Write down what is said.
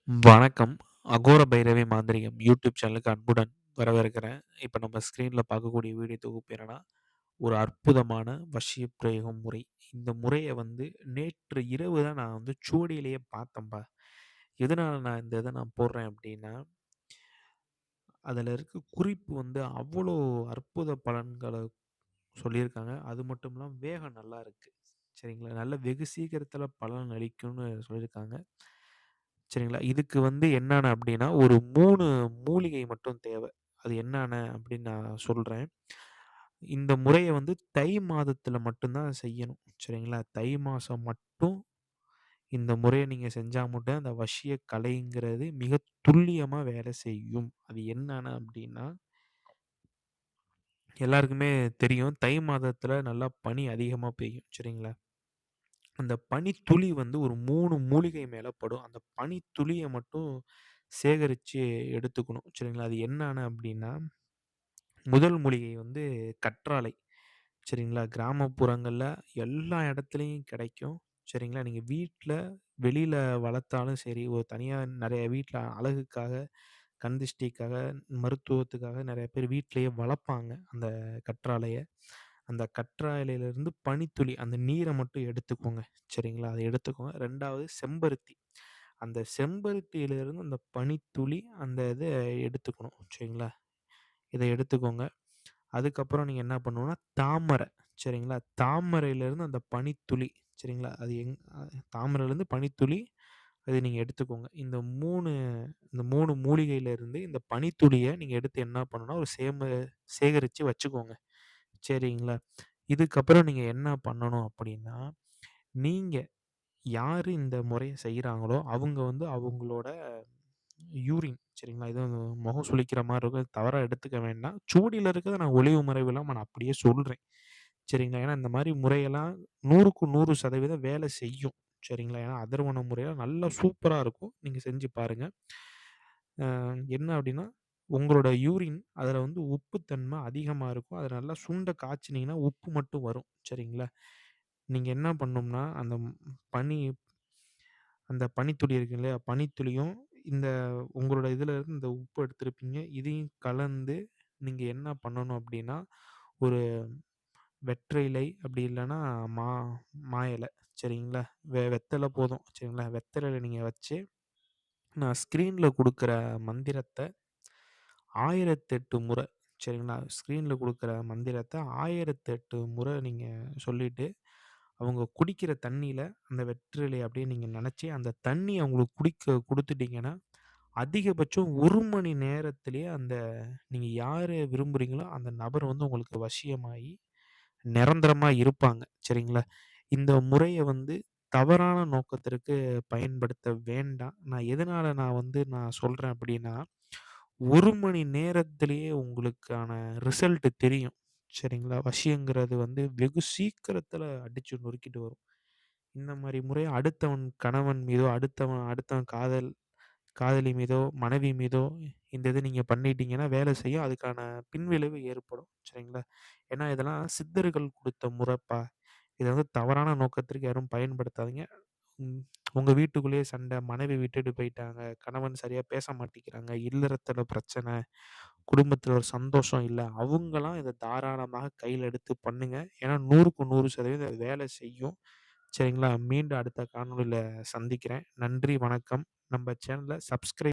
வணக்கம். அகோர பைரவி மாந்திரீகம் யூடியூப் சேனலுக்கு அன்புடன் வரவேற்கிறேன். இப்ப நம்ம ஸ்க்ரீன்ல பார்க்கக்கூடிய வீடியோ தொகுப்பு என்னன்னா, ஒரு அற்புதமான வசிய பிரயோகம் முறை. இந்த முறைய வந்து நேற்று இரவு தான் நான் வந்து சுவடியிலேயே பார்த்தேன்பா. எதனால நான் இந்த இத நான் போடுறேன் அப்டின்னா, அதில இருக்க குறிப்பு வந்து அவ்வளோ அற்புத பலன்கள சொல்லியிருக்காங்க. அது மட்டும் இல்லாம வேகம் நல்லா இருக்கு. சரிங்களா? நல்ல வெகு சீக்கிரத்தில பலன் அளிக்கும்னு சொல்லியிருக்காங்க. சரிங்களா? இதுக்கு வந்து என்னென்ன அப்டின்னா, ஒரு 3 மூலிகை மட்டும் தேவ. அது என்னென்ன அப்டின்னு நான் சொல்றேன். இந்த முறைய வந்து தை மாதத்தில மட்டும் தான் செய்யணும். சரிங்களா? தை மாசம் மட்டும் இந்த முறைய நீங்க செஞ்சா மட்டும் அந்த வசிய கலைங்கிறது மிக துல்லியமா வேலை செய்யும். அது என்னென்ன அப்டின்னா, எல்லாருக்குமே தெரியும். தை மாதத்தில நல்லா பனி அதிகமா பெய்யும். சரிங்களா? அந்த பனித்துளி வந்து ஒரு 3 மூலிகை மேல படும். அந்த பனித்துளிய மட்டும் சேகரிச்சு எடுத்துக்கணும். சரிங்களா? அது என்னான அப்டின்னா, முதல் மூலிகை வந்து கற்றாழை. சரிங்களா? கிராமப்புறங்கள்ல எல்லா இடத்துலயும் கிடைக்கும். சரிங்களா? நீங்க வீட்ல, வெளியில வளர்த்தாலும் சரி, ஒரு தனியா நெறைய வீட்ல அழகுக்காக, கண் திஷ்டிக்காக, மருத்துவத்துக்காக நெறைய பேர் வீட்லயே வளர்ப்பாங்க, அந்த கற்றாழைய. அந்த கற்றாழையிலிருந்து பனித்துளி, அந்த நீர மட்டும் எடுத்துக்கோங்க. சரிங்களா? அத எடுத்துக்கோங்க. 2வது செம்பருத்தி. அந்த செம்பருத்தியிலிருந்து அந்த பனித்துளி, அந்த இத எடுத்துக்கணும். சரிங்களா? இத எடுத்துக்கோங்க. அதுக்கப்புறம் நீங்க என்ன பண்ணணும்னா, தாமர. சரிங்களா? தாமரையிலிருந்து அந்த பனித்துளி. சரிங்களா? அது தாமரையிலிருந்து பனித்துளி, அத நீங்க எடுத்துக்கோங்க. இந்த 3 மூலிகையிலிருந்து இந்த பனித்துளிய நீங்க எடுத்து என்ன பண்ணணும்னா, ஒரு சேகரிச்சு வச்சுக்கோங்க. சரிங்களா? இதுக்கப்புறம் நீங்க என்ன பண்ணணும் அப்படின்னா, நீங்க யாரு இந்த முறைய செய்றாங்களோ, அவங்க வந்து அவங்களோட யூரின் சரிங்களா? இது வந்து முகம் சுளிக்கிற மாரி இருக்கும். தவறா எடுத்துக்க வேண்டாம். சுவடில இருக்கிறத நான் ஒளிவு மறைவு இல்லாம நான் அப்படியே சொல்றேன். சரிங்களா? ஏன்னா இந்த மாரி முறையெல்லாம் 100க்கு 100% வேலை செய்யும். சரிங்களா? ஏன்னா அதர்வன முறையெல்லாம் நல்லா சூப்பரா இருக்கும். நீங்க செஞ்சு பாருங்க. அ என்ன அப்படின்னா, உங்களோட யூரின் அதில வந்து உப்பு தன்மை அதிகமா இருக்கும். அத நல்லா சுண்ட காய்ச்சினீங்கன்னா, உப்பு மட்டும் வரும். சரிங்களா? நீங்க என்ன பண்ணணும்னா, பனி அந்த பனித்துளி இருக்கு இல்லையா? பனித்துளியும் இந்த உங்களோட இதுல இருந்து இந்த உப்பு எடுத்திருப்பீங்க. இதையும் கலந்து நீங்க என்ன பண்ணணும் அப்டின்னா, ஒரு வெற்றிலை அப்படி இல்லன்னா மா மா இலை சரிங்களா? வெத்தல போதும் சரிங்களா? வெத்தலையில நீங்க வச்சு, நான் ஸ்க்ரீன்ல குடுக்குற மந்திரத்த 1008 முறை சரிங்களா? ஸ்க்ரீன்ல குடுக்குற மந்திரத்த 1008 முறை நீங்க சொல்லிட்டு, அவங்க குடிக்கிற தண்ணீல அந்த வெற்றிலைய அப்படியே நீங்க நெனச்சு, அந்த தண்ணீய அவங்களுக்கு குடிக்க குடுத்துட்டீங்கன்னா, அதிகபட்சம் 1 மணி நேரத்திலேயே நீங்க யார விரும்புறீங்களோ, அந்த நபர் வந்து உங்களுக்கு வசியமாயி, நிரந்தரமா இருப்பாங்க. சரிங்களா? இந்த முறைய வந்து தவறான நோக்கத்திற்கு பயன்படுத்த வேண்டாம். நான் சொல்றேன் அப்படின்னா, 1 மணி நேரத்திலேயே உங்களுக்கான ரிசல்ட் தெரியும். சரிங்களா? வசியங்கிறது வந்து வெகு சீக்கிரத்தில அடிச்சு நொறுக்கிட்டு வரும். இந்த மாரி முறைய அடுத்தவன் கணவன் மீதோ, அடுத்தவன் அடுத்தவன் காதலி மீதோ, மனைவி மீதோ இந்த இத நீங்க பண்ணிட்டீங்கன்னா வேலை செய்யும். அதுக்கான பின்விளைவு ஏற்படும். சரிங்களா? ஏன்னா இதெல்லாம் சித்தர்கள் குடுத்த முறப்பா. இத வந்து தவறான நோக்கத்திற்கு யாரும் பயன்படுத்தாதீங்க. ம். உங்க வீட்டுக்குள்ளேயே சண்டை, மனைவி விட்டுட்டு போயிட்டாங்க, கணவன் சரியா பேச மாட்டேங்கிறாங்க, இல்லறத்தில பிரச்சனை, குடும்பத்தில ஒரு சந்தோஷம் இல்ல. அவங்கலாம் இத தாராளமாக கையில எடுத்து பண்ணுங்க. ஏன்னா 100க்கு 100% அது வேலை செய்யும். சரிங்களா? மீண்டும் அடுத்த காணொளியில சந்திக்கிறேன். நன்றி, வணக்கம். நம்ம சேனல சப்ஸ்கிரைப்